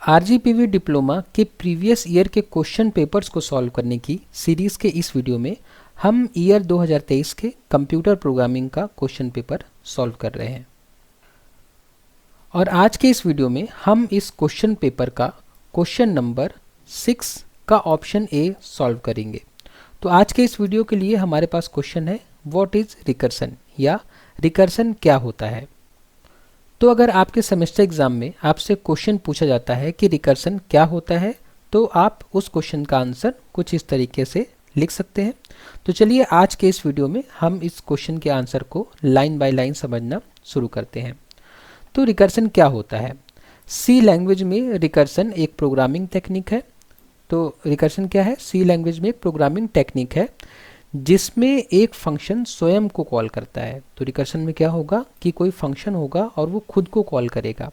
RGPV diploma के previous year के question papers को सॉल्व करने की सीरीज़ के इस वीडियो में हम ईयर 2023 के कंप्यूटर प्रोग्रामिंग का क्वेश्चन पेपर सॉल्व कर रहे हैं। और आज के इस वीडियो में हम इस क्वेश्चन पेपर का क्वेश्चन नंबर 6 का ऑप्शन ए सॉल्व करेंगे। तो आज के इस वीडियो के लिए हमारे पास क्वेश्चन है व्हाट इज़ रिकर्सन या रिकर्सन क्या होता है। तो अगर आपके सेमेस्टर एग्जाम में आपसे क्वेश्चन पूछा जाता है कि रिकर्सन क्या होता है, तो आप उस क्वेश्चन का आंसर कुछ इस तरीके से लिख सकते हैं। तो चलिए आज के इस वीडियो में हम इस क्वेश्चन के आंसर को लाइन बाय लाइन समझना शुरू करते हैं। तो रिकर्सन क्या होता है? सी लैंग्वेज में रिकर्सन एक प्रोग्रामिंग टेक्निक है। तो रिकर्सन क्या है? सी लैंग्वेज में एक प्रोग्रामिंग टेक्निक है जिसमें एक फंक्शन स्वयं को कॉल करता है। तो रिकर्सन में क्या होगा कि कोई फंक्शन होगा और वो खुद को कॉल करेगा।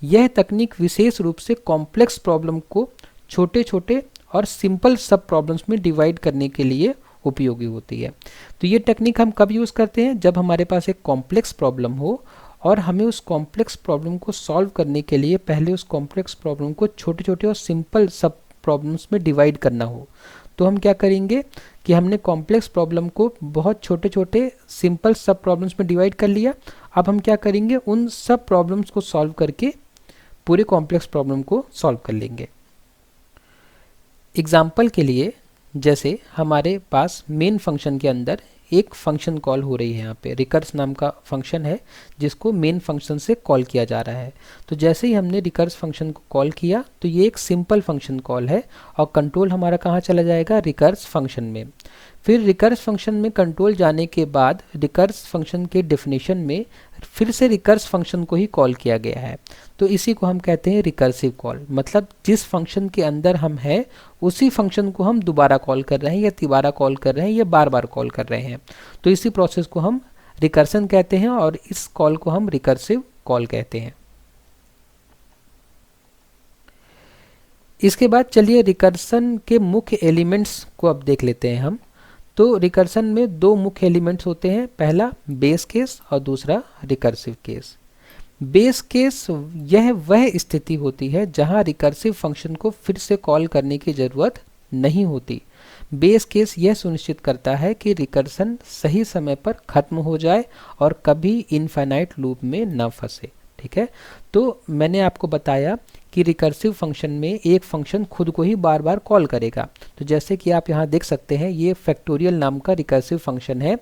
यह तकनीक विशेष रूप से कॉम्प्लेक्स प्रॉब्लम को छोटे छोटे और सिंपल सब प्रॉब्लम्स में डिवाइड करने के लिए उपयोगी होती है। तो ये टेक्निक हम कब यूज़ करते हैं? जब हमारे पास एक कॉम्प्लेक्स प्रॉब्लम हो और हमें उस कॉम्प्लेक्स प्रॉब्लम को सॉल्व करने के लिए पहले उस कॉम्प्लेक्स प्रॉब्लम को छोटे छोटे और सिंपल सब प्रॉब्लम्स में डिवाइड करना हो। तो हम क्या करेंगे कि हमने कॉम्प्लेक्स प्रॉब्लम को बहुत छोटे छोटे सिंपल सब प्रॉब्लम्स में डिवाइड कर लिया। अब हम क्या करेंगे, उन सब प्रॉब्लम्स को सॉल्व करके पूरे कॉम्प्लेक्स प्रॉब्लम को सॉल्व कर लेंगे। एग्जाम्पल के लिए, जैसे हमारे पास मेन फंक्शन के अंदर एक फंक्शन कॉल हो रही है, यहाँ पे रिकर्स नाम का फंक्शन है जिसको मेन फंक्शन से कॉल किया जा रहा है। तो जैसे ही हमने रिकर्स फंक्शन को कॉल किया तो ये एक सिंपल फंक्शन कॉल है और कंट्रोल हमारा कहाँ चला जाएगा? रिकर्स फंक्शन में। फिर रिकर्स फंक्शन में कंट्रोल जाने के बाद रिकर्स फंक्शन के डेफिनेशन में फिर से रिकर्स फंक्शन को ही कॉल किया गया है। तो इसी को हम कहते हैं रिकर्सिव कॉल। मतलब जिस फंक्शन के अंदर हम हैं उसी फंक्शन को हम दोबारा कॉल कर रहे हैं या तिबारा कॉल कर रहे हैं या बार बार कॉल कर रहे हैं। तो इसी प्रोसेस को हम रिकर्सन कहते हैं और इस कॉल को हम रिकर्सिव कॉल कहते हैं। इसके बाद चलिए रिकर्सन के मुख्य एलिमेंट्स को अब देख लेते हैं हम। तो रिकर्सन में दो मुख्य एलिमेंट्स होते हैं, पहला बेस केस और दूसरा रिकर्सिव केस। बेस केस यह वह स्थिति होती है जहां रिकर्सिव फंक्शन को फिर से कॉल करने की ज़रूरत नहीं होती। बेस केस यह सुनिश्चित करता है कि रिकर्सन सही समय पर खत्म हो जाए और कभी इनफाइनाइट लूप में न फंसे। ठीक है, तो मैंने आपको बताया कि रिकर्सिव फंक्शन में एक फंक्शन खुद को ही बार बार कॉल करेगा। तो जैसे कि आप यहाँ देख सकते हैं, ये फैक्टोरियल नाम का रिकर्सिव फंक्शन है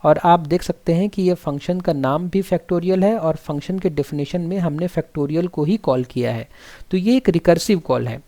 और आप देख सकते हैं कि ये फंक्शन का नाम भी फैक्टोरियल है और फंक्शन के डेफिनेशन में हमने फैक्टोरियल को ही कॉल किया है। तो ये एक रिकर्सिव कॉल है।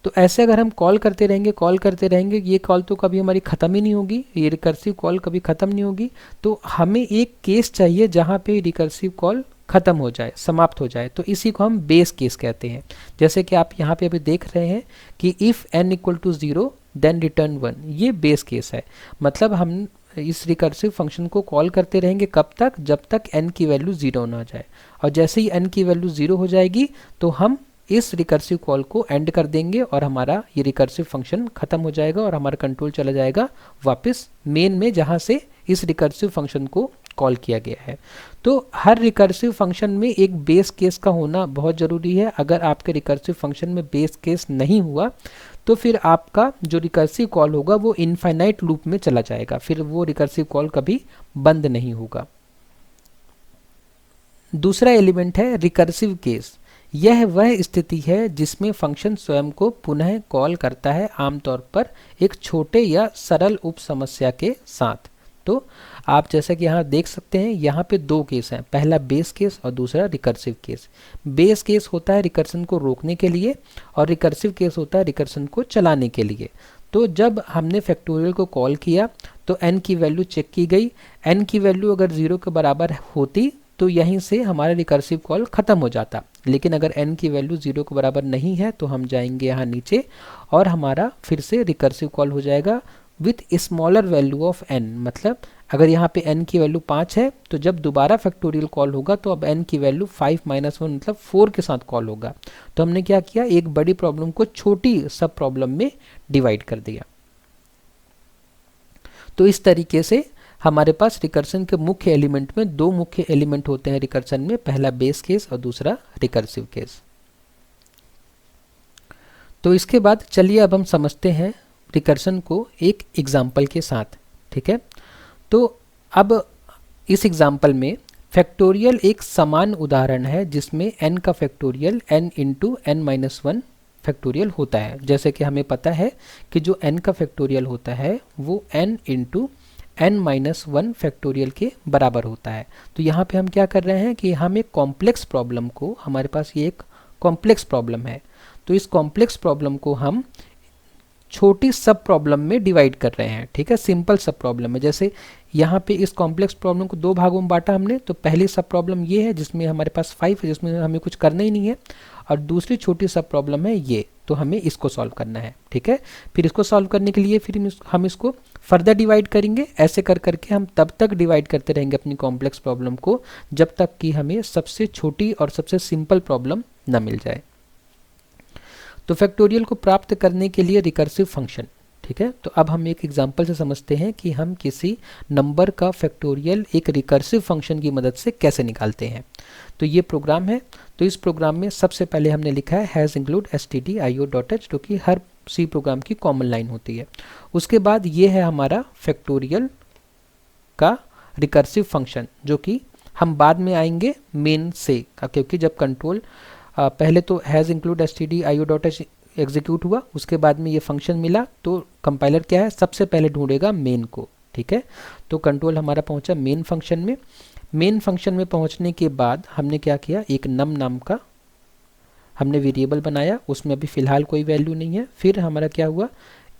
तो ऐसे अगर हम कॉल करते रहेंगे, ये कॉल तो कभी हमारी ख़त्म ही नहीं होगी, ये रिकर्सिव कॉल कभी ख़त्म नहीं होगी। तो हमें एक केस चाहिए जहाँ पे रिकर्सिव कॉल ख़त्म हो जाए, समाप्त हो जाए। तो इसी को हम बेस केस कहते हैं। जैसे कि आप यहाँ पे अभी देख रहे हैं कि इफ़ n = 0 देन रिटर्न 1, ये बेस केस है। मतलब हम इस रिकर्सिव फंक्शन को कॉल करते रहेंगे कब तक? जब तक n की वैल्यू 0 ना हो जाए। और जैसे ही n की वैल्यू 0 हो जाएगी तो हम इस रिकर्सिव कॉल को एंड कर देंगे और हमारा ये रिकर्सिव फंक्शन ख़त्म हो जाएगा और हमारा कंट्रोल चला जाएगा वापस मेन में, जहाँ से इस रिकर्सिव फंक्शन को कॉल किया गया है। तो हर रिकर्सिव फंक्शन में एक बेस केस का होना बहुत ज़रूरी है। अगर आपके रिकर्सिव फंक्शन में बेस केस नहीं हुआ तो फिर आपका जो रिकर्सिव कॉल होगा वो इनफाइनाइट लूप में चला जाएगा, फिर वो रिकर्सिव कॉल कभी बंद नहीं होगा। दूसरा एलिमेंट है रिकर्सिव केस। यह वह स्थिति है जिसमें फंक्शन स्वयं को पुनः कॉल करता है, आमतौर पर एक छोटे या सरल उप समस्या के साथ। तो आप जैसा कि यहाँ देख सकते हैं, यहाँ पे दो केस हैं, पहला बेस केस और दूसरा रिकर्सिव केस। बेस केस होता है रिकर्सन को रोकने के लिए और रिकर्सिव केस होता है रिकर्सन को चलाने के लिए। तो जब हमने फैक्टोरियल को कॉल किया तो n की वैल्यू चेक की गई, n की वैल्यू अगर 0 के बराबर होती तो यहीं से हमारा रिकर्सिव कॉल ख़त्म हो जाता। लेकिन अगर n की वैल्यू 0 के बराबर नहीं है तो हम जाएंगे यहाँ नीचे और हमारा फिर से रिकर्सिव कॉल हो जाएगा with smaller value of n। मतलब अगर यहाँ पे n की वैल्यू 5 है तो जब दोबारा फैक्टोरियल कॉल होगा तो अब n की वैल्यू 5 - 1 मतलब 4 के साथ कॉल होगा। तो हमने क्या किया, एक बड़ी प्रॉब्लम को छोटी सब प्रॉब्लम में डिवाइड कर दिया। तो इस तरीके से हमारे पास रिकर्सन के मुख्य एलिमेंट में दो मुख्य एलिमेंट होते हैं रिकर्सन में, पहला बेस केस और दूसरा रिकर्सिव केस। तो इसके बाद चलिए अब हम समझते हैं रिकर्सन को एक एग्जाम्पल के साथ, ठीक है। तो अब इस एग्जाम्पल में फैक्टोरियल एक समान उदाहरण है जिसमें n का factorial n into n minus one factorial होता है। जैसे कि हमें पता है कि जो n का फैक्टोरियल होता है वो n into n minus one factorial के बराबर होता है। तो यहाँ पे हम क्या कर रहे हैं कि हम एक कॉम्प्लेक्स प्रॉब्लम को, हमारे पास ये एक कॉम्प्लेक्स प्रॉब्लम है, तो इस कॉम्प्लेक्स प्रॉब्लम को हम छोटी सब प्रॉब्लम में डिवाइड कर रहे हैं, ठीक है। सिंपल सब प्रॉब्लम है। जैसे यहाँ पे इस कॉम्प्लेक्स प्रॉब्लम को दो भागों में बांटा हमने, तो पहली सब प्रॉब्लम ये है जिसमें हमारे पास 5 है, जिसमें हमें कुछ करना ही नहीं है, और दूसरी छोटी सब प्रॉब्लम है ये, तो हमें इसको सॉल्व करना है, ठीक है। फिर इसको सॉल्व करने के लिए फिर हम इसको फर्दर डिवाइड करेंगे। ऐसे कर करके हम तब तक डिवाइड करते रहेंगे अपनी कॉम्प्लेक्स प्रॉब्लम को जब तक कि हमें सबसे छोटी और सबसे सिंपल प्रॉब्लम ना मिल जाए। तो फैक्टोरियल को प्राप्त करने के लिए रिकर्सिव फंक्शन, ठीक है। तो अब हम एक एग्जांपल से समझते हैं कि हम किसी नंबर का फैक्टोरियल एक रिकर्सिव फंक्शन की मदद से कैसे निकालते हैं। तो ये प्रोग्राम है। तो इस प्रोग्राम में सबसे पहले हमने लिखा है हैज़ इंक्लूड stdio.h, जो कि हर सी प्रोग्राम की कॉमन लाइन होती है। उसके बाद ये है हमारा फैक्टोरियल का रिकर्सिव फंक्शन, जो कि हम बाद में आएंगे मेन से, क्योंकि जब कंट्रोल पहले तो हैज़ इंक्लूड stdio.h एग्जीक्यूट हुआ, उसके बाद में ये फंक्शन मिला, तो कंपाइलर क्या है सबसे पहले ढूंढेगा मेन को, ठीक है। तो कंट्रोल हमारा पहुंचा मेन फंक्शन में। मेन फंक्शन में पहुंचने के बाद हमने क्या किया, एक नम नाम का हमने वेरिएबल बनाया, उसमें अभी फ़िलहाल कोई वैल्यू नहीं है। फिर हमारा क्या हुआ,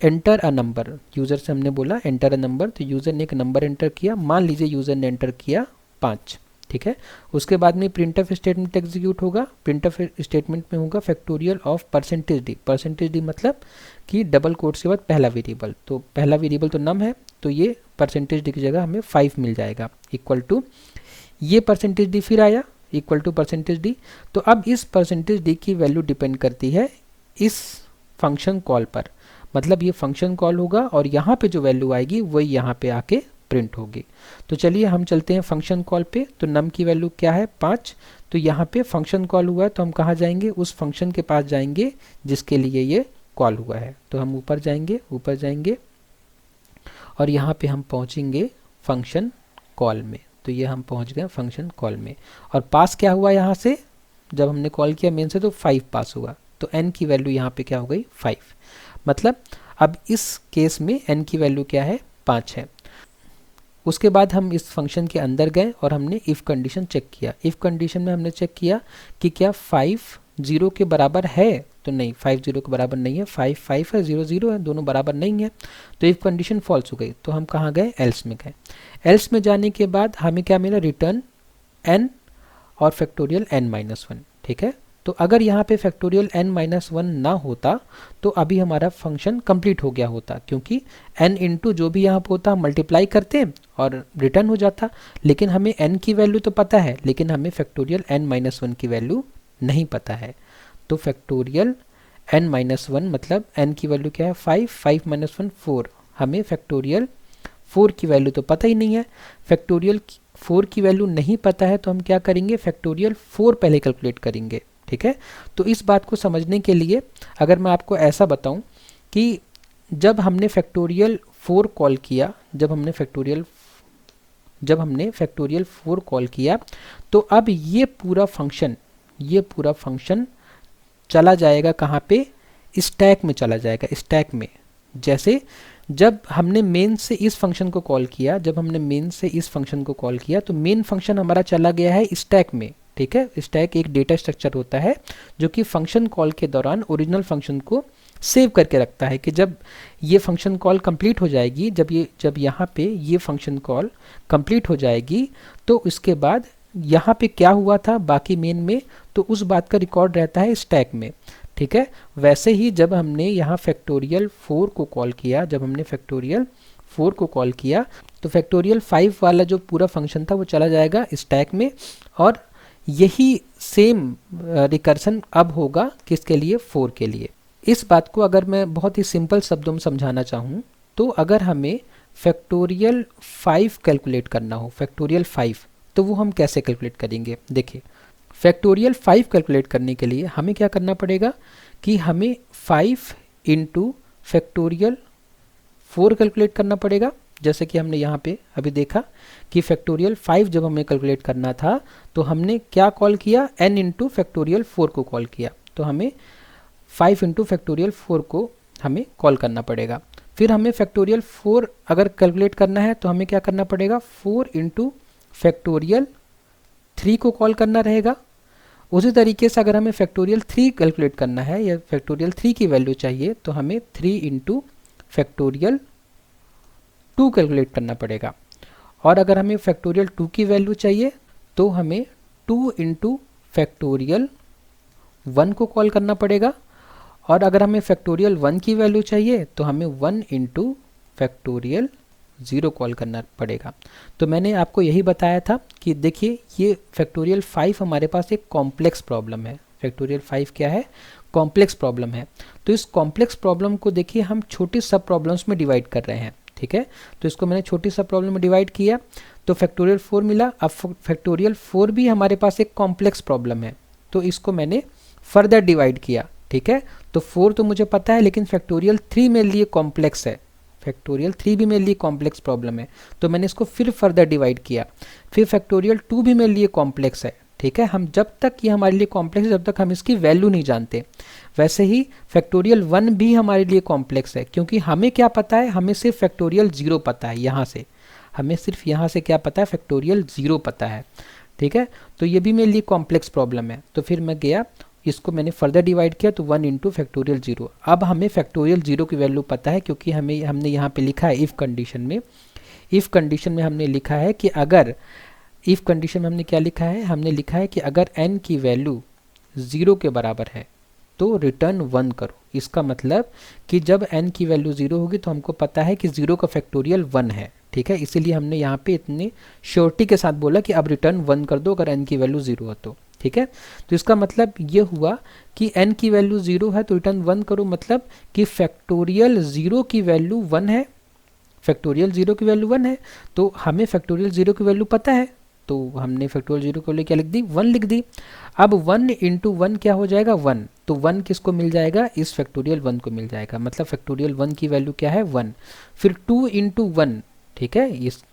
एंटर अ नंबर, यूज़र से हमने बोला एंटर अ नंबर, तो यूज़र ने एक नंबर एंटर किया, मान लीजिए यूज़र ने एंटर किया 5, ठीक है। उसके बाद में प्रिंटफ स्टेटमेंट एग्जीक्यूट होगा। प्रिंटफ स्टेटमेंट में होगा फैक्टोरियल ऑफ %d। %d मतलब कि डबल कोट के बाद पहला वेरिएबल, तो पहला वेरिएबल तो नम है, तो ये %d की जगह हमें 5 मिल जाएगा, इक्वल टू ये %d फिर आया इक्वल टू %d। तो अब इस %d की वैल्यू डिपेंड करती है इस फंक्शन कॉल पर, मतलब ये फंक्शन कॉल होगा और यहाँ पे जो वैल्यू आएगी वही यहाँ पे आके प्रिंट होगी। तो चलिए हम चलते हैं फंक्शन कॉल पे। तो नम की वैल्यू क्या है 5, तो यहाँ पे फंक्शन कॉल हुआ है, तो हम कहाँ जाएंगे, उस फंक्शन के पास जाएंगे जिसके लिए ये कॉल हुआ है। तो हम ऊपर जाएंगे और यहाँ पे हम पहुँचेंगे फंक्शन कॉल में। तो ये हम पहुँच गए फंक्शन कॉल में, और पास क्या हुआ यहाँ से, जब हमने कॉल किया मेन से तो 5 पास हुआ, तो n की वैल्यू यहाँ पे क्या हो गई 5। मतलब अब इस केस में n की वैल्यू क्या है 5 है। उसके बाद हम इस फंक्शन के अंदर गए और हमने इफ़ कंडीशन चेक किया। इफ़ कंडीशन में हमने चेक किया कि क्या 5 0 के बराबर है, तो नहीं, 5 0 के बराबर नहीं है, 5 5 है, 0 0 है, दोनों बराबर नहीं है। तो इफ़ कंडीशन फॉल्स हो गई, तो हम कहाँ गए, एल्स में गए। एल्स में जाने के बाद हमें क्या मिला, रिटर्न n और फैक्टोरियल n-1, ठीक है। तो अगर यहाँ पे फैक्टोरियल n-1 ना होता तो अभी हमारा फंक्शन कंप्लीट हो गया होता, क्योंकि n इंटू जो भी यहाँ पे होता हम मल्टीप्लाई करते और रिटर्न हो जाता। लेकिन हमें n की वैल्यू तो पता है, लेकिन हमें फैक्टोरियल n-1 की वैल्यू नहीं पता है। तो फैक्टोरियल n-1 मतलब n की वैल्यू क्या है 5, 5 - 1 4, हमें फैक्टोरियल 4 की वैल्यू तो पता ही नहीं है। फैक्टोरियल 4 की वैल्यू नहीं पता है तो हम क्या करेंगे, फैक्टोरियल 4 पहले कैलकुलेट करेंगे, ठीक है। तो इस बात को समझने के लिए अगर मैं आपको ऐसा बताऊं कि जब हमने फैक्टोरियल 4 कॉल किया, जब हमने फैक्टोरियल 4 कॉल किया, तो अब ये पूरा फंक्शन चला जाएगा कहाँ पे, स्टैक में चला जाएगा, स्टैक में। जैसे जब हमने मेन से इस फंक्शन को कॉल किया, तो मेन फंक्शन हमारा चला गया है स्टैक में, ठीक है। स्टैक एक डेटा स्ट्रक्चर होता है जो कि फंक्शन कॉल के दौरान ओरिजिनल फंक्शन को सेव करके रखता है कि जब ये फंक्शन कॉल कंप्लीट हो जाएगी, जब यहाँ पे ये फंक्शन कॉल कंप्लीट हो जाएगी, तो इसके बाद यहाँ पे क्या हुआ था बाकी मेन में, तो उस बात का रिकॉर्ड रहता है स्टैक में, ठीक है। वैसे ही जब हमने यहाँ फैक्टोरियल 4 को कॉल किया, तो फैक्टोरियल 5 वाला जो पूरा फंक्शन था वो चला जाएगा स्टैक में, और यही सेम रिकर्सन अब होगा किसके लिए, 4 के लिए। इस बात को अगर मैं बहुत ही सिंपल शब्दों में समझाना चाहूँ, तो अगर हमें फैक्टोरियल 5 कैलकुलेट करना हो, फैक्टोरियल 5, तो वो हम कैसे कैलकुलेट करेंगे। देखिए, फैक्टोरियल 5 कैलकुलेट करने के लिए हमें क्या करना पड़ेगा कि हमें 5 इंटू फैक्टोरियल 4 कैलकुलेट करना पड़ेगा। जैसे कि हमने यहाँ पे अभी देखा कि फैक्टोरियल 5 जब हमें कैलकुलेट करना था तो हमने क्या कॉल किया, n इंटू फैक्टोरियल 4 को कॉल किया, तो हमें 5 इंटू फैक्टोरियल 4 को हमें कॉल करना पड़ेगा। फिर हमें फैक्टोरियल 4 अगर कैलकुलेट करना है तो हमें क्या करना पड़ेगा, 4 इंटू फैक्टोरियल 3 को कॉल करना रहेगा। उसी तरीके से अगर हमें फैक्टोरियल 3 कैलकुलेट करना है या फैक्टोरियल 3 की वैल्यू चाहिए तो हमें 3 इंटू फैक्टोरियल 2 कैलकुलेट करना पड़ेगा। और अगर हमें फैक्टोरियल 2 की वैल्यू चाहिए तो हमें 2 इंटू फैक्टोरियल 1 को कॉल करना पड़ेगा। और अगर हमें फैक्टोरियल 1 की वैल्यू चाहिए तो हमें 1 इंटू फैक्टोरियल 0 कॉल करना पड़ेगा। तो मैंने आपको यही बताया था कि देखिए ये फैक्टोरियल 5 हमारे पास एक कॉम्प्लेक्स प्रॉब्लम है। फैक्टोरियल 5 क्या है, कॉम्प्लेक्स प्रॉब्लम है। तो इस कॉम्प्लेक्स प्रॉब्लम को देखिए हम छोटी सब प्रॉब्लम्स में डिवाइड कर रहे हैं, ठीक है। तो इसको मैंने छोटी सब प्रॉब्लम में डिवाइड किया तो फैक्टोरियल 4 मिला। अब फैक्टोरियल 4 भी हमारे पास एक कॉम्प्लेक्स प्रॉब्लम है, तो इसको मैंने फर्दर डिवाइड किया, ठीक है। तो 4 तो मुझे पता है, लेकिन फैक्टोरियल 3 मेरे लिए कॉम्प्लेक्स है, फैक्टोरियल 3 भी मेरे लिए कॉम्प्लेक्स प्रॉब्लम है, तो मैंने इसको फिर फर्दर डिवाइड किया। फिर फैक्टोरियल 2 भी मेरे लिए कॉम्प्लेक्स है, ठीक है। हम जब तक ये हमारे लिए कॉम्प्लेक्स है जब तक हम इसकी वैल्यू नहीं जानते। वैसे ही फैक्टोरियल 1 भी हमारे लिए कॉम्प्लेक्स है, क्योंकि हमें क्या पता है, हमें सिर्फ फैक्टोरियल 0 पता है। यहाँ से हमें सिर्फ यहाँ से क्या पता है, फैक्टोरियल 0 पता है, ठीक है। तो ये भी मेरे लिए कॉम्प्लेक्स प्रॉब्लम है। तो फिर मैं गया, इसको मैंने फर्दर डिवाइड किया तो 1 इंटू फैक्टोरियल 0। अब हमें फैक्टोरियल 0 की वैल्यू पता है, क्योंकि हमने यहाँ पे लिखा है इफ़ कंडीशन में। इफ़ कंडीशन में हमने लिखा है कि अगर, इफ़ कंडीशन में हमने क्या लिखा है, हमने लिखा है कि अगर n की वैल्यू 0 के बराबर है तो रिटर्न 1 करो। इसका मतलब कि जब n की वैल्यू 0 होगी तो हमको पता है कि 0 का फैक्टोरियल 1 है, ठीक है। इसीलिए हमने यहाँ पे इतनी श्योरिटी के साथ बोला कि अब रिटर्न 1 कर दो अगर n की वैल्यू 0 हो तो, ठीक है। तो इसका मतलब ये हुआ कि n की वैल्यू 0 है तो रिटर्न 1 करो, मतलब कि फैक्टोरियल 0 की वैल्यू 1 है, फैक्टोरियल 0 की वैल्यू 1 है। तो हमें फैक्टोरियल 0 की वैल्यू पता है, तो हमने फैक्टोरियल 0 को लिए क्या लिख दी, 1 लिख दी। अब 1 इंटू 1 क्या हो जाएगा, 1। तो 1 किसको मिल जाएगा, इस फैक्टोरियल 1 को मिल जाएगा, मतलब फैक्टोरियल 1 की वैल्यू क्या है, 1। फिर 2 इंटू 1, ठीक है,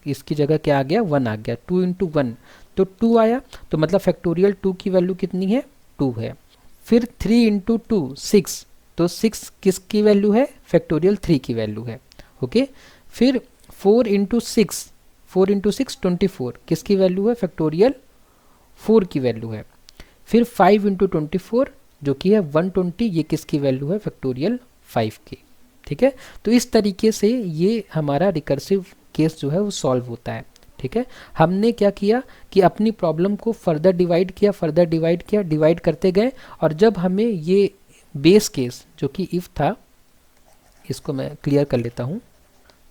इसकी जगह क्या आ गया, 1 आ गया। 2 इंटू 1 तो 2 आया, तो मतलब फैक्टोरियल 2 की वैल्यू कितनी है, 2 है। फिर 3 इंटू 2 6, तो 6 किसकी वैल्यू है, फैक्टोरियल 3 की वैल्यू है, ओके। फिर 4 इंटू 6, 4 इंटू 6 24, किसकी वैल्यू है, फैक्टोरियल 4 की वैल्यू है। फिर 5 इंटू 24 जो कि है 120, ये किसकी वैल्यू है, फैक्टोरियल 5 की, ठीक है। तो इस तरीके से ये हमारा रिकर्सिव केस जो है वो सॉल्व होता है, ठीक है। हमने क्या किया कि अपनी प्रॉब्लम को फर्दर डिवाइड किया, फर्दर डिवाइड किया, डिवाइड करते गए, और जब हमें ये बेस केस जो कि इफ़ था, इसको मैं क्लियर कर लेता हूँ,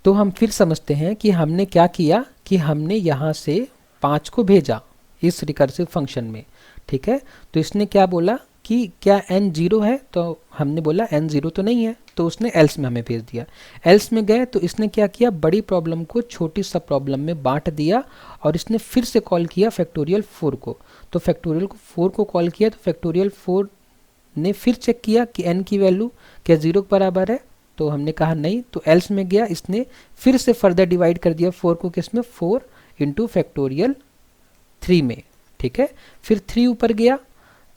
तो हम फिर समझते हैं कि हमने क्या किया कि हमने यहाँ से 5 को भेजा इस रिकर्सिव फंक्शन में, ठीक है। तो इसने क्या बोला कि क्या n 0 है, तो हमने बोला n 0 तो नहीं है, तो उसने एल्स में हमें भेज दिया। एल्स में गए तो इसने क्या किया, बड़ी प्रॉब्लम को छोटी सब प्रॉब्लम में बांट दिया, और इसने फिर से कॉल किया फैक्टोरियल 4 को। तो फैक्टोरियल 4 को कॉल किया तो फैक्टोरियल 4 ने फिर चेक किया कि n की वैल्यू क्या 0 के बराबर है, तो हमने कहा नहीं, तो एल्स में गया, इसने फिर से फर्दर डिवाइड कर दिया 4 को, किसमें, 4 इंटू फैक्टोरियल 3 में, ठीक है। फिर 3 ऊपर गया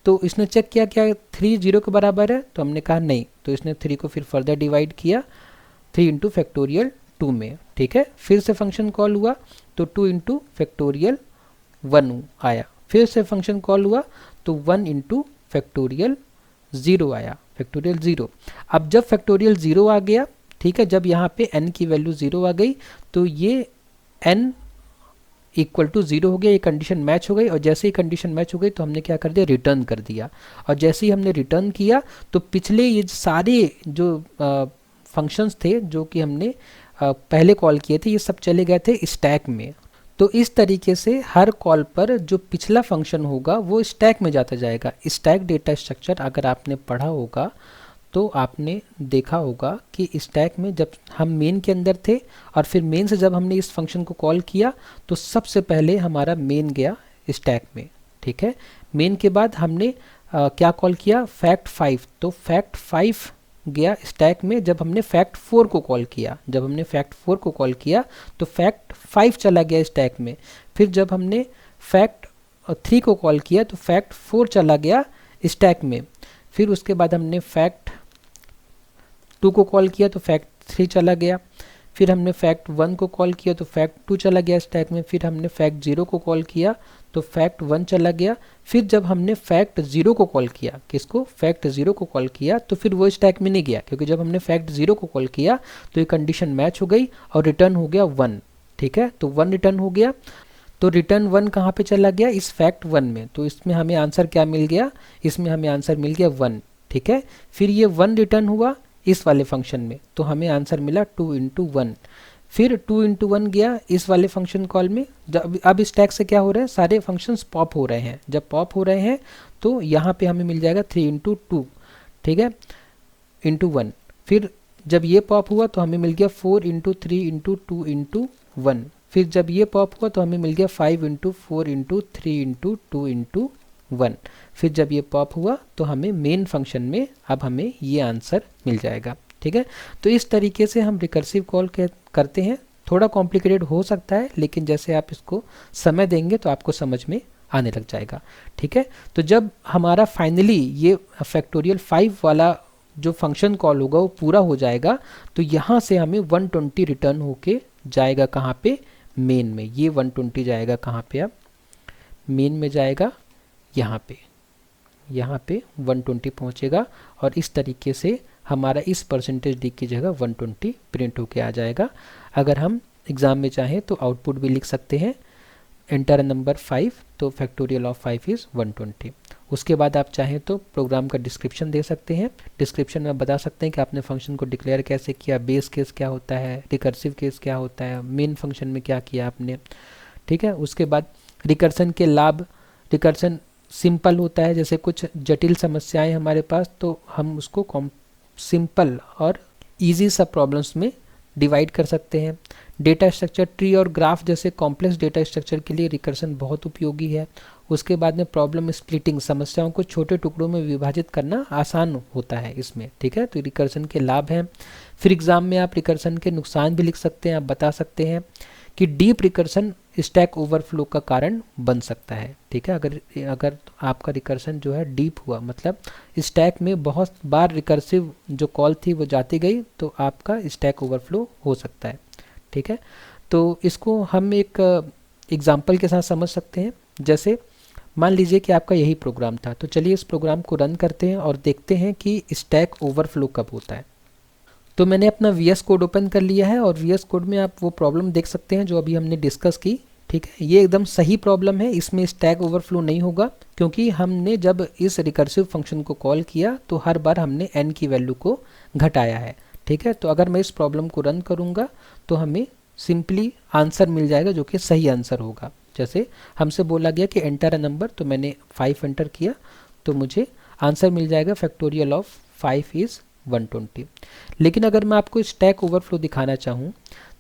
तो इसने चेक किया क्या 3 0 के बराबर है, तो हमने कहा नहीं, तो इसने 3 को फिर फर्दर डिवाइड किया 3 इंटू फैक्टोरियल 2 में, ठीक है। फिर से फंक्शन कॉल हुआ तो 2 इंटू फैक्टोरियल 1 आया। फिर से फंक्शन कॉल हुआ तो 1 इंटू फैक्टोरियल 0 आया, फैक्टोरियल 0। अब जब फैक्टोरियल 0 आ गया, ठीक है, जब यहाँ पे n की वैल्यू 0 आ गई तो ये n इक्वल टू 0 हो गया, ये कंडीशन मैच हो गई, और जैसे ही कंडीशन मैच हो गई तो हमने क्या कर दिया, रिटर्न कर दिया। और जैसे ही हमने रिटर्न किया तो पिछले ये सारे जो फंक्शंस थे जो कि हमने पहले कॉल किए थे, ये सब चले गए थे स्टैक में। तो इस तरीके से हर कॉल पर जो पिछला फंक्शन होगा वो स्टैक में जाता जाएगा। स्टैक डेटा स्ट्रक्चर अगर आपने पढ़ा होगा तो आपने देखा होगा कि स्टैक में जब हम मेन के अंदर थे और फिर मेन से जब हमने इस फंक्शन को कॉल किया तो सबसे पहले हमारा मेन गया स्टैक में, ठीक है। मेन के बाद हमने क्या कॉल किया, फैक्ट 5, तो फैक्ट 5 गया स्टैक में जब हमने फैक्ट 4 को कॉल किया। जब हमने फैक्ट 4 को कॉल किया तो फैक्ट 5 चला गया स्टैक में। फिर जब हमने फैक्ट 3 को कॉल किया तो फैक्ट 4 चला गया स्टैक में। फिर उसके बाद हमने फैक्ट 2 को कॉल किया तो फैक्ट 3 चला गया। फिर हमने फैक्ट 1 को कॉल किया तो फैक्ट 2 चला गया स्टैक में। फिर हमने फैक्ट 0 को कॉल किया तो फैक्ट 1 चला गया। फिर जब हमने फैक्ट 0 को कॉल किया, किसको, फैक्ट 0 को कॉल किया, तो फिर वो स्टैक में नहीं गया, क्योंकि जब हमने फैक्ट 0 को कॉल किया तो ये कंडीशन मैच हो गई और रिटर्न हो गया 1। ठीक है, तो 1 रिटर्न हो गया। तो रिटर्न 1 कहाँ पे चला गया, इस फैक्ट 1 में। तो इसमें हमें आंसर क्या मिल गया, इसमें हमें आंसर मिल गया 1। ठीक है, फिर ये 1 रिटर्न हुआ इस वाले फंक्शन में, तो हमें आंसर मिला 2 इंटू 1। फिर 2 इंटू 1 गया इस वाले फंक्शन कॉल में। अब स्टैक से क्या हो रहा है, सारे फंक्शंस पॉप हो रहे हैं। जब पॉप हो रहे हैं तो यहाँ पे हमें मिल जाएगा 3 इंटू 2, ठीक है, इंटू 1। फिर जब ये पॉप हुआ तो हमें मिल गया 4 इंटू 3 इंटू 2 इंटू 1। फिर जब ये पॉप हुआ तो हमें मिल गया 5 इंटू 4 इंटू 3 इंटू 2 इंटू 1। फिर जब ये पॉप हुआ तो हमें मेन फंक्शन में अब हमें ये आंसर मिल जाएगा। ठीक है, तो इस तरीके से हम रिकर्सिव कॉल करते हैं। थोड़ा कॉम्प्लिकेटेड हो सकता है, लेकिन जैसे आप इसको समय देंगे तो आपको समझ में आने लग जाएगा। ठीक है, तो जब हमारा फाइनली ये फैक्टोरियल 5 वाला जो फंक्शन कॉल होगा वो पूरा हो जाएगा, तो यहाँ से हमें 120 रिटर्न होके जाएगा कहाँ पे, मेन में। ये 120 जाएगा कहाँ पे, अब मेन में जाएगा, यहाँ पे 120 पहुँचेगा और इस तरीके से हमारा इस परसेंटेज डी की जगह 120 प्रिंट होके आ जाएगा। अगर हम एग्ज़ाम में चाहें तो आउटपुट भी लिख सकते हैं, एंटर नंबर 5, तो फैक्टोरियल ऑफ 5 इज़ 120। उसके बाद आप चाहें तो प्रोग्राम का डिस्क्रिप्शन दे सकते हैं। डिस्क्रिप्शन में बता सकते हैं कि आपने फंक्शन को डिक्लेयर कैसे किया, बेस केस क्या होता है, रिकर्सिव केस क्या होता है, मेन फंक्शन में क्या किया आपने। ठीक है, उसके बाद रिकर्सन के लाभ, रिकर्सन सिंपल होता है, जैसे कुछ जटिल समस्याएं हमारे पास तो हम उसको सिंपल और इजी सब प्रॉब्लम्स में डिवाइड कर सकते हैं। डेटा स्ट्रक्चर, ट्री और ग्राफ जैसे कॉम्प्लेक्स डेटा स्ट्रक्चर के लिए रिकर्सन बहुत उपयोगी है। उसके बाद में प्रॉब्लम स्प्लिटिंग, समस्याओं को छोटे टुकड़ों में विभाजित करना आसान होता है इसमें। ठीक है, तो रिकर्सन के लाभ हैं। फिर एग्जाम में आप रिकर्सन के नुकसान भी लिख सकते हैं। आप बता सकते हैं कि डीप रिकर्सन स्टैक ओवरफ्लो का कारण बन सकता है। ठीक है, अगर आपका रिकर्सन जो है डीप हुआ, मतलब स्टैक में बहुत बार रिकर्सिव जो कॉल थी वो जाती गई, तो आपका स्टैक ओवरफ्लो हो सकता है। ठीक है, तो इसको हम एक एग्जाम्पल के साथ समझ सकते हैं। जैसे मान लीजिए कि आपका यही प्रोग्राम था, तो चलिए इस प्रोग्राम को रन करते हैं और देखते हैं कि स्टैक ओवरफ्लो कब होता है। तो मैंने अपना VS कोड ओपन कर लिया है और VS कोड में आप वो प्रॉब्लम देख सकते हैं जो अभी हमने डिस्कस की। ठीक है, ये एकदम सही प्रॉब्लम है, इसमें स्टैक ओवरफ्लो नहीं होगा, क्योंकि हमने जब इस रिकर्सिव फंक्शन को कॉल किया तो हर बार हमने n की वैल्यू को घटाया है। ठीक है, तो अगर मैं इस प्रॉब्लम को रन करूँगा तो हमें सिंपली आंसर मिल जाएगा जो कि सही आंसर होगा। जैसे हमसे बोला गया कि एंटर अ नंबर, तो मैंने 5 एंटर किया तो मुझे आंसर मिल जाएगा फैक्टोरियल ऑफ 5 इज़ 120। लेकिन अगर मैं आपको स्टैक ओवरफ्लो दिखाना चाहूँ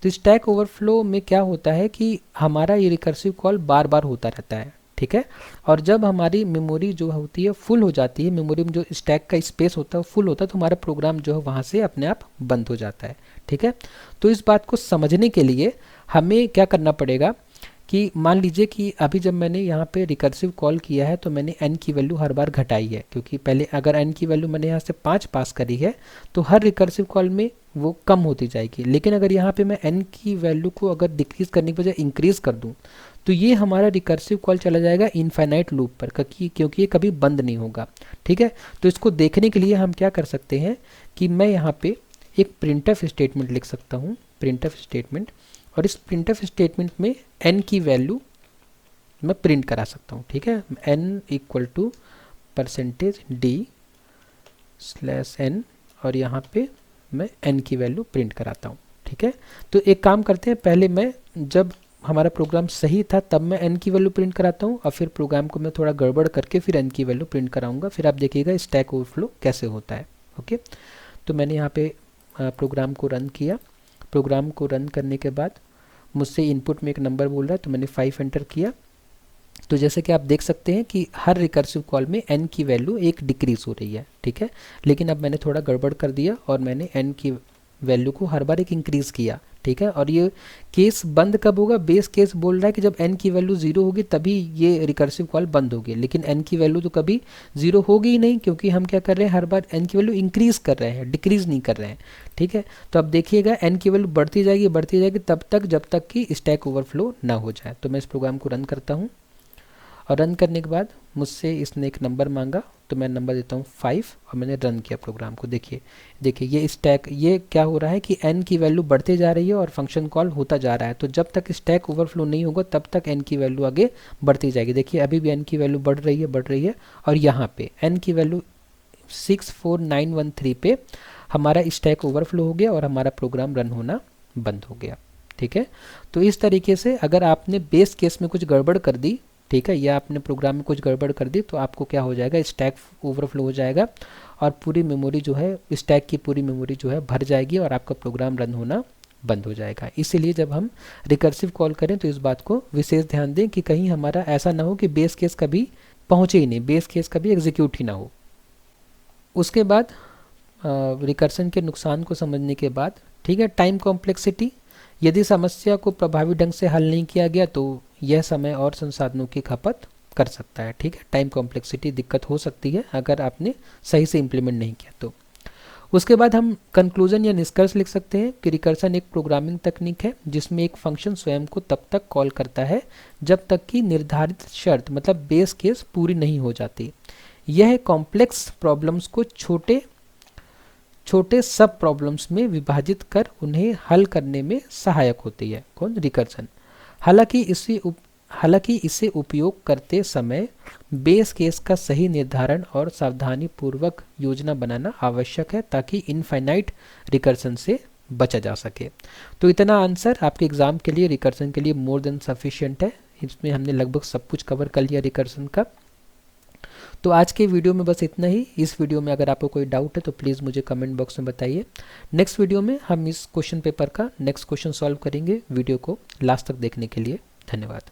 तो स्टैक ओवरफ्लो में क्या होता है कि हमारा ये रिकर्सिव कॉल बार बार होता रहता है। ठीक है, और जब हमारी मेमोरी जो होती है फुल हो जाती है, मेमोरी में जो स्टैक का स्पेस होता है फुल होता है, तो हमारा प्रोग्राम जो है वहाँ से अपने आप बंद हो जाता है। ठीक है, तो इस बात को समझने के लिए हमें क्या करना पड़ेगा कि मान लीजिए कि अभी जब मैंने यहाँ पे रिकर्सिव कॉल किया है तो मैंने n की वैल्यू हर बार घटाई है, क्योंकि पहले अगर n की वैल्यू मैंने यहाँ से 5 पास करी है तो हर रिकर्सिव कॉल में वो कम होती जाएगी। लेकिन अगर यहाँ पे मैं n की वैल्यू को अगर डिक्रीज करने की बजाय इंक्रीज कर दूँ तो ये हमारा रिकर्सिव कॉल चला जाएगा इनफाइनाइट लूप पर, क्योंकि ये कभी बंद नहीं होगा। ठीक है, तो इसको देखने के लिए हम क्या कर सकते हैं कि मैं यहाँ पे एक प्रिंटफ स्टेटमेंट लिख सकता हूँ, प्रिंटफ स्टेटमेंट, और इस प्रिंटफ स्टेटमेंट में n की वैल्यू मैं प्रिंट करा सकता हूँ। ठीक है, n इक्वल टू %d/n और यहाँ पे मैं n की वैल्यू प्रिंट कराता हूँ। ठीक है, तो एक काम करते हैं, पहले मैं जब हमारा प्रोग्राम सही था तब मैं n की वैल्यू प्रिंट कराता हूँ और फिर प्रोग्राम को मैं थोड़ा गड़बड़ करके फिर n की वैल्यू प्रिंट कराऊंगा, फिर आप देखिएगा स्टैक ओवरफ्लो कैसे होता है। ओके, तो मैंने यहाँ पे प्रोग्राम को रन किया। प्रोग्राम को रन करने के बाद मुझसे इनपुट में एक नंबर बोल रहा है, तो मैंने 5 एंटर किया तो जैसे कि आप देख सकते हैं कि हर रिकर्सिव कॉल में n की वैल्यू एक डिक्रीज हो रही है, ठीक है। लेकिन अब मैंने थोड़ा गड़बड़ कर दिया और मैंने n की वैल्यू को हर बार एक इंक्रीज किया, ठीक है। और ये केस बंद कब होगा, बेस केस बोल रहा है कि जब n की वैल्यू 0 होगी तभी ये रिकर्सिव कॉल बंद होगी, लेकिन n की वैल्यू तो कभी 0 होगी ही नहीं, क्योंकि हम क्या कर रहे हैं, हर बार n की वैल्यू इंक्रीज कर रहे हैं, डिक्रीज नहीं कर रहे हैं, ठीक है। तो अब देखिएगा n की वैल्यू बढ़ती जाएगी तब तक जब तक कि स्टैक ओवरफ्लो ना हो जाए। तो मैं इस प्रोग्राम को रन करता हूँ और रन करने के बाद मुझसे इसने एक नंबर मांगा, तो मैं नंबर देता हूँ 5 और मैंने रन किया प्रोग्राम को। देखिए देखिए ये स्टैक, ये क्या हो रहा है कि n की वैल्यू बढ़ते जा रही है और फंक्शन कॉल होता जा रहा है। तो जब तक स्टैक ओवरफ्लो नहीं होगा तब तक n की वैल्यू आगे बढ़ती जाएगी। देखिए अभी भी n की वैल्यू बढ़ रही है और यहाँ पे n की वैल्यू 64913 पे हमारा स्टैक ओवरफ्लो हो गया और हमारा प्रोग्राम रन होना बंद हो गया, ठीक है। तो इस तरीके से अगर आपने बेस केस में कुछ गड़बड़ कर दी, ठीक है, या आपने प्रोग्राम में कुछ गड़बड़ कर दी, तो आपको क्या हो जाएगा, स्टैक ओवरफ्लो हो जाएगा और पूरी मेमोरी जो है, स्टैक की पूरी मेमोरी जो है भर जाएगी और आपका प्रोग्राम रन होना बंद हो जाएगा। इसीलिए जब हम रिकर्सिव कॉल करें तो इस बात को विशेष ध्यान दें कि कहीं हमारा ऐसा ना हो कि बेस केस कभी पहुँचे ही नहीं, बेस केस कभी एग्जीक्यूट ही ना हो। उसके बाद रिकर्सन के नुकसान को समझने के बाद, ठीक है, टाइम कॉम्प्लेक्सिटी, यदि समस्या को प्रभावी ढंग से हल नहीं किया गया तो यह समय और संसाधनों की खपत कर सकता है, ठीक है। टाइम कॉम्प्लेक्सिटी दिक्कत हो सकती है अगर आपने सही से इम्प्लीमेंट नहीं किया तो। उसके बाद हम कंक्लूजन या निष्कर्ष लिख सकते हैं कि रिकर्सन एक प्रोग्रामिंग तकनीक है जिसमें एक फंक्शन स्वयं को तब तक कॉल करता है जब तक कि निर्धारित शर्त मतलब बेस केस पूरी नहीं हो जाती। यह कॉम्प्लेक्स प्रॉब्लम्स को छोटे छोटे सब प्रॉब्लम्स में विभाजित कर उन्हें हल करने में सहायक होती है, कौन, रिकर्सन। हालांकि इसे उपयोग करते समय बेस केस का सही निर्धारण और सावधानी पूर्वक योजना बनाना आवश्यक है ताकि इनफाइनाइट रिकर्सन से बचा जा सके। तो इतना आंसर आपके एग्जाम के लिए रिकर्सन के लिए मोर देन सफिशिएंट है। इसमें हमने लगभग सब कुछ कवर कर लिया रिकर्सन का। तो आज के वीडियो में बस इतना ही। इस वीडियो में अगर आपको कोई डाउट है तो प्लीज़ मुझे कमेंट बॉक्स में बताइए। नेक्स्ट वीडियो में हम इस क्वेश्चन पेपर का नेक्स्ट क्वेश्चन सॉल्व करेंगे। वीडियो को लास्ट तक देखने के लिए धन्यवाद।